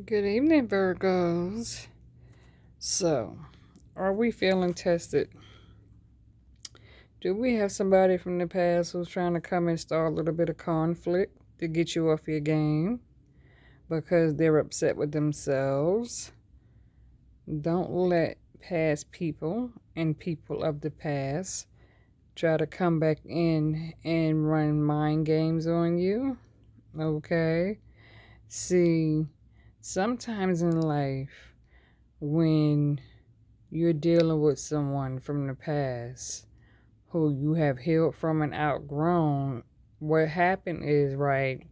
Good evening, Virgos. So, are we feeling tested? Do we have somebody from the past who's trying to come and start a little bit of conflict to get you off your game because they're upset with themselves? Don't let past people and people of the past try to come back in and run mind games on you. Okay? See, sometimes in life, when you're dealing with someone from the past who you have healed from and outgrown, what happened is right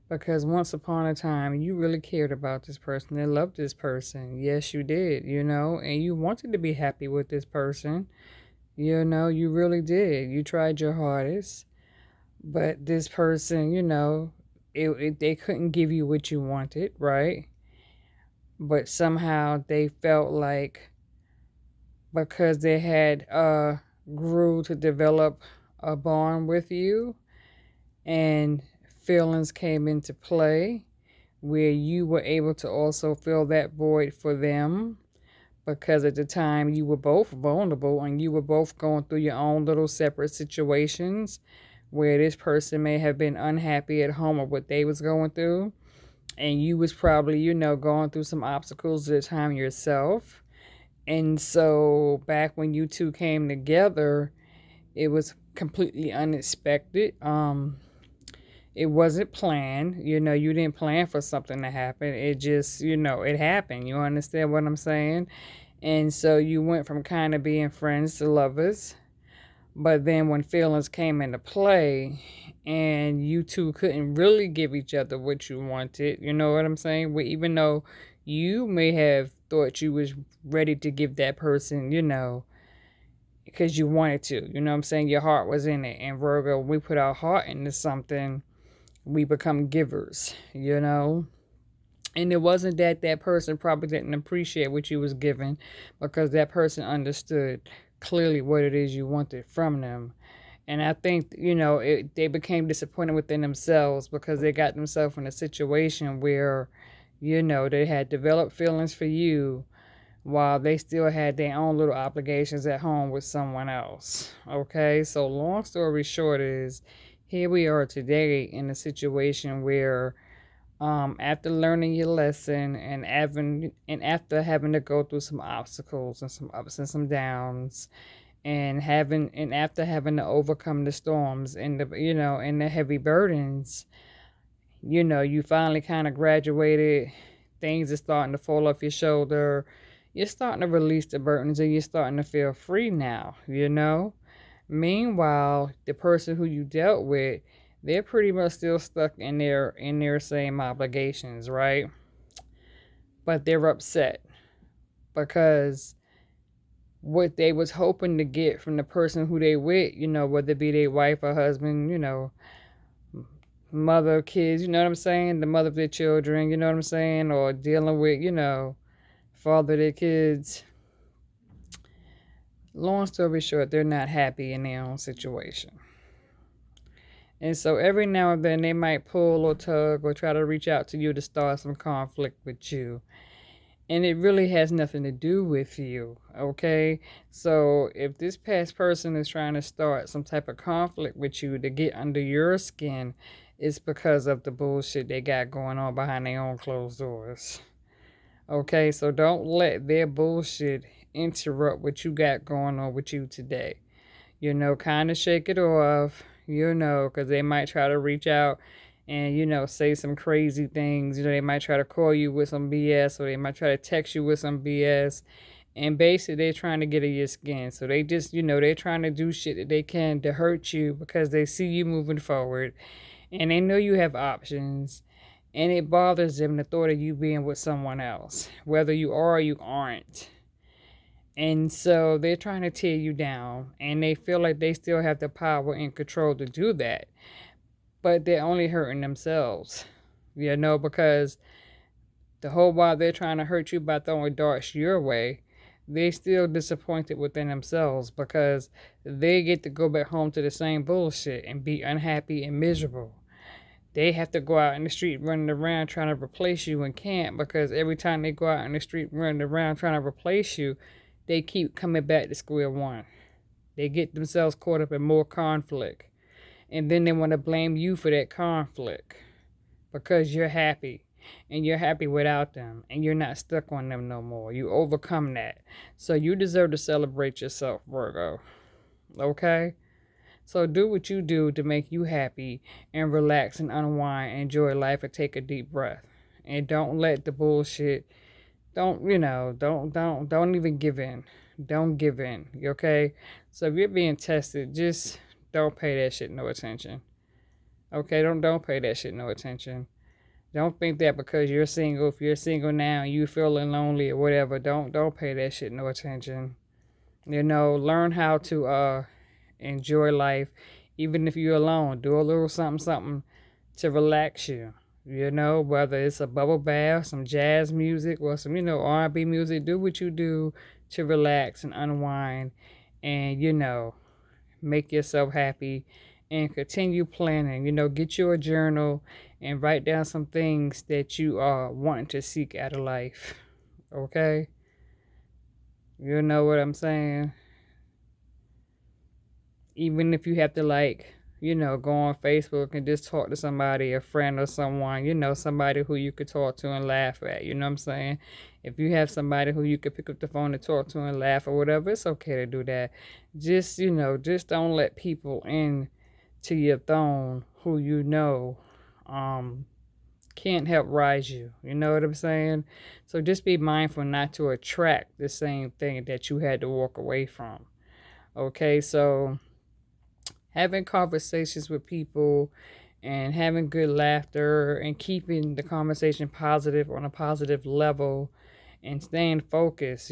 because once upon a time you really cared about this person and loved this person. Yes, you did, and you wanted to be happy with this person. You really did. You tried your hardest, but this person, they couldn't give you what you wanted, right? But somehow they felt like because they had grew to develop a bond with you and feelings came into play where you were able to also fill that void for them because at the time you were both vulnerable and you were both going through your own little separate situations where this person may have been unhappy at home or what they was going through and you was probably going through some obstacles at the time yourself. And so back when you two came together, it was completely unexpected. It wasn't planned. You didn't plan for something to happen. It just, it happened. You understand what I'm saying? And so you went from kind of being friends to lovers. But then when feelings came into play and you two couldn't really give each other what you wanted, you know what I'm saying? Well, even though you may have thought you was ready to give that person, because you wanted to, you know what I'm saying? Your heart was in it. And Virgo, we put our heart into something, we become givers. And it wasn't that that person probably didn't appreciate what you was giving because that person understood clearly what it is you wanted from them. And I think, they became disappointed within themselves because they got themselves in a situation where, they had developed feelings for you while they still had their own little obligations at home with someone else. Okay, so long story short is here we are today in a situation where after learning your lesson and after having to go through some obstacles and some ups and some downs and after having to overcome the storms and the heavy burdens, you finally kind of graduated. Things are starting to fall off your shoulder. You're starting to release the burdens and you're starting to feel free now. Meanwhile, the person who you dealt with, they're pretty much still stuck in their same obligations, right? But they're upset because what they was hoping to get from the person who they with, whether it be their wife or husband, mother of kids, you know what I'm saying? The mother of their children, you know what I'm saying? Or dealing with, father of their kids. Long story short, they're not happy in their own situation. And so every now and then they might pull or tug or try to reach out to you to start some conflict with you. And it really has nothing to do with you, okay? So if this past person is trying to start some type of conflict with you to get under your skin, it's because of the bullshit they got going on behind their own closed doors. Okay, so don't let their bullshit interrupt what you got going on with you today. Kind of shake it off, because they might try to reach out and, say some crazy things. They might try to call you with some BS or they might try to text you with some BS. And basically, they're trying to get in your skin. So they just, they're trying to do shit that they can to hurt you because they see you moving forward and they know you have options. And it bothers them the thought of you being with someone else, whether you are or you aren't. And so they're trying to tear you down and they feel like they still have the power and control to do that. But they're only hurting themselves, because the whole while they're trying to hurt you by throwing darts your way, they still disappointed within themselves because they get to go back home to the same bullshit and be unhappy and miserable. They have to go out in the street running around trying to replace you and can't, because every time they go out in the street running around trying to replace you, they keep coming back to square one. They get themselves caught up in more conflict. And then they want to blame you for that conflict because you're happy and you're happy without them and you're not stuck on them no more. You overcome that. So you deserve to celebrate yourself, Virgo. Okay? So do what you do to make you happy and relax and unwind, and enjoy life, and take a deep breath. And don't let the bullshit, don't even give in. Don't give in. Okay? So if you're being tested, just don't pay that shit no attention. Okay, don't pay that shit no attention. Don't think that because you're single, if you're single now and you feeling lonely or whatever, don't pay that shit no attention. Learn how to enjoy life, even if you're alone. Do a little something to relax you. Whether it's a bubble bath, some jazz music, or some R&B music. Do what you do to relax and unwind, and make yourself happy, and continue planning. Get you a journal and write down some things that you are wanting to seek out of life. Okay? You know what I'm saying? Even if you have to, go on Facebook and just talk to somebody, a friend or someone, somebody who you could talk to and laugh at. You know what I'm saying? If you have somebody who you could pick up the phone and talk to and laugh or whatever, it's okay to do that. Just don't let people in to your throne who can't help rise you. You know what I'm saying? So just be mindful not to attract the same thing that you had to walk away from. Okay, so having conversations with people and having good laughter and keeping the conversation positive on a positive level and staying focused,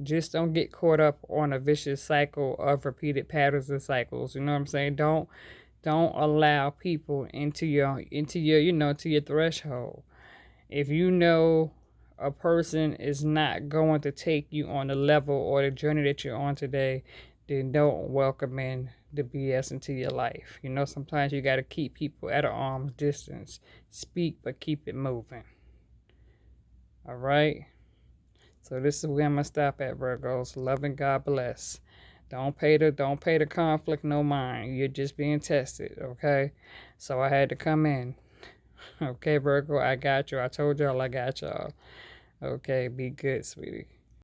just don't get caught up on a vicious cycle of repeated patterns and cycles. You know what I'm saying? Don't allow people into your threshold. If a person is not going to take you on the level or the journey that you're on today, then don't welcome in the BS into your life. Sometimes you got to keep people at an arm's distance. Speak, but keep it moving. All right? So this is where I'm going to stop at, Virgos. Love and God bless. Don't pay the conflict no mind. You're just being tested, okay? So I had to come in. Okay, Virgo, I got you. I told y'all I got y'all. Okay, be good, sweetie.